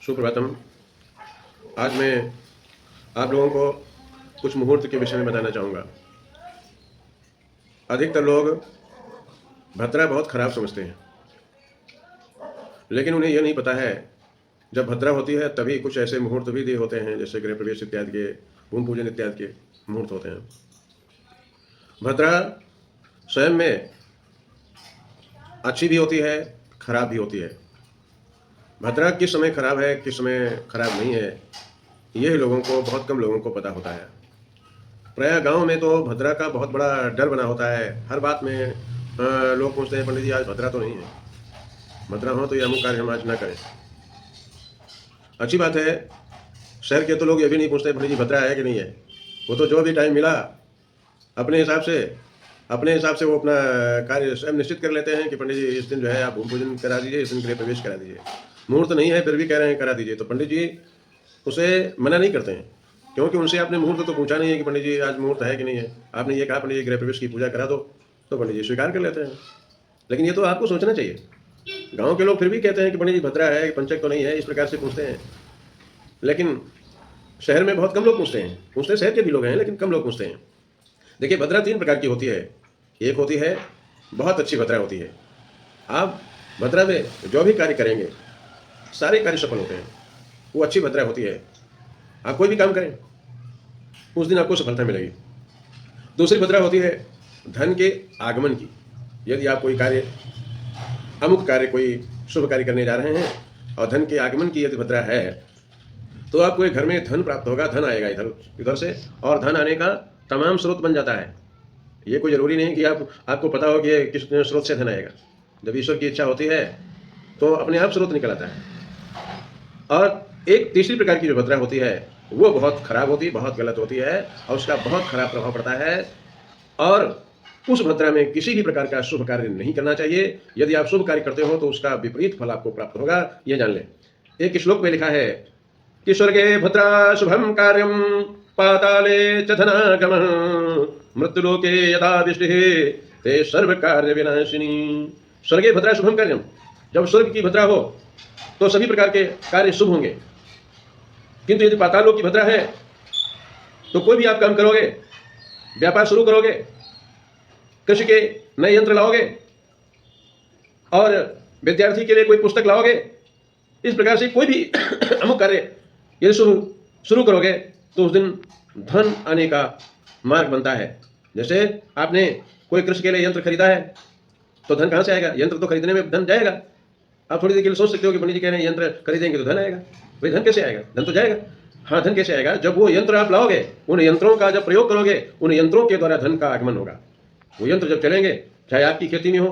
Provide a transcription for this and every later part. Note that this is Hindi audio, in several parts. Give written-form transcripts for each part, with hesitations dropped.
सुप्रभातम। आज मैं आप लोगों को कुछ मुहूर्त के विषय में बताना चाहूँगा। अधिकतर लोग भद्रा बहुत खराब समझते हैं, लेकिन उन्हें यह नहीं पता है जब भद्रा होती है तभी कुछ ऐसे मुहूर्त भी दिए होते हैं, जैसे गृह प्रवेश इत्यादि के, भूमि पूजन इत्यादि के मुहूर्त होते हैं। भद्रा स्वयं में अच्छी भी होती है, खराब भी होती है। भद्रा किस समय खराब है, किस समय खराब नहीं है, यह बहुत कम लोगों को पता होता है। प्रायः गांव में तो भद्रा का बहुत बड़ा डर बना होता है। हर बात में लोग पूछते हैं, पंडित जी आज भद्रा तो नहीं है, भद्रा हो तो ये अमुक कार्य हम आज ना करें। अच्छी बात है, शहर के तो लोग ये भी नहीं पूछते पंडित जी भद्रा है कि नहीं है। वो तो जो भी टाइम मिला अपने हिसाब से वो अपना कार्य स्वयं निश्चित कर लेते हैं कि पंडित जी इस दिन जो है आप भूमि पूजन करा दीजिए, इस दिन गृह प्रवेश करा दीजिए। मुहूर्त नहीं है फिर भी कह रहे हैं करा दीजिए, तो पंडित जी उसे मना नहीं करते हैं, क्योंकि उनसे आपने मुहूर्त तो पूछा नहीं है कि पंडित जी आज मुहूर्त है कि नहीं है। आपने ये कहा पंडित जी गृह प्रवेश की पूजा करा दो, तो पंडित जी स्वीकार कर लेते हैं। लेकिन ये तो आपको सोचना चाहिए। गाँव के लोग फिर भी कहते हैं कि पंडित जी भद्रा है, पंचक तो नहीं है, इस प्रकार से पूछते हैं। लेकिन शहर में बहुत कम लोग पूछते हैं, शहर के भी लोग हैं लेकिन कम लोग पूछते हैं। देखिए, भद्रा 3 प्रकार की होती है। एक होती है बहुत अच्छी भद्रा होती है। आप भद्रा में जो भी कार्य करेंगे सारे कार्य सफल होते हैं, वो अच्छी भद्रा होती है। आप कोई भी काम करें उस दिन आपको सफलता मिलेगी। दूसरी भद्रा होती है धन के आगमन की। यदि आप कोई कार्य, अमुक कार्य, कोई शुभ कार्य करने जा रहे हैं और धन के आगमन की यदि भद्रा है तो आपको घर में धन प्राप्त होगा, धन आएगा इधर से, और धन आने का तमाम स्रोत बन जाता है। ये कोई ज़रूरी नहीं कि आपको पता हो कि किस स्रोत से धन आएगा। जब ईश्वर की इच्छा होती है तो अपने आप स्रोत निकल आता है। और एक तीसरी प्रकार की जो भद्रा होती है वो बहुत खराब होती है, बहुत गलत होती है और उसका बहुत खराब प्रभाव पड़ता है। और उस भद्रा में किसी भी प्रकार का शुभ कार्य नहीं करना चाहिए। यदि आप शुभ कार्य करते हो तो उसका विपरीत फल आपको प्राप्त होगा, यह जान लें। एक श्लोक में लिखा है कि स्वर्गे भद्रा शुभम कार्यम पाताले च धनागमः मृत्युलोके यदा विष्टिः ते सर्व कार्य विनाशिनी। स्वर्गे भद्रा शुभम कार्यम, जब स्वर्ग की भद्रा हो तो सभी प्रकार के कार्य शुभ होंगे। किंतु यदि पातालोक की भद्रा है तो कोई भी आप काम करोगे, व्यापार शुरू करोगे, कृषि के नए यंत्र लाओगे और विद्यार्थी के लिए कोई पुस्तक लाओगे, इस प्रकार से कोई भी अमुक कार्य यदि शुरू करोगे तो उस दिन धन आने का मार्ग बनता है। जैसे आपने कोई कृषि के लिए यंत्र खरीदा है तो धन कहाँ से आएगा? यंत्र तो खरीदने में धन जाएगा। आप थोड़ी देर के लिए सोच सकते हो कि पंडित जी कह रहे हैं यंत्र खरीदेंगे तो धन आएगा। भाई धन कैसे आएगा? धन तो जाएगा। हाँ, धन कैसे आएगा? जब वो यंत्र आप लाओगे, उन यंत्रों का जब प्रयोग करोगे, उन यंत्रों के द्वारा धन का आगमन होगा। वो यंत्र जब चलेंगे, चाहे आपकी खेती में हो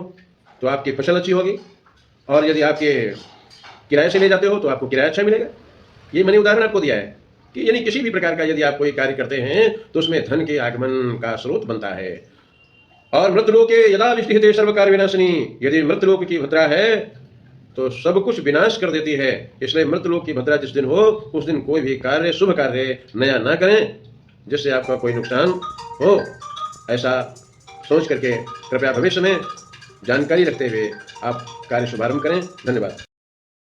तो आपकी फसल अच्छी होगी, और यदि आपके किराए से ले जाते हो तो आपको किराया अच्छा मिलेगा। ये मैंने उदाहरण आपको दिया है कि यानी किसी भी प्रकार का यदि आप कोई कार्य करते हैं तो उसमें धन के आगमन का स्रोत बनता है। और मृत्युलोके यदा विष्टिः सर्व कार्य विनाशिनी, यदि मृत्युलोक की भद्रा है तो सब कुछ विनाश कर देती है। इसलिए मृत्युलोक की भद्रा जिस दिन हो उस दिन कोई भी कार्य, शुभ कार्य नया ना करें जिससे आपका कोई नुकसान हो। ऐसा सोच करके कृपया भविष्य में जानकारी रखते हुए आप कार्य शुभारंभ करें। धन्यवाद।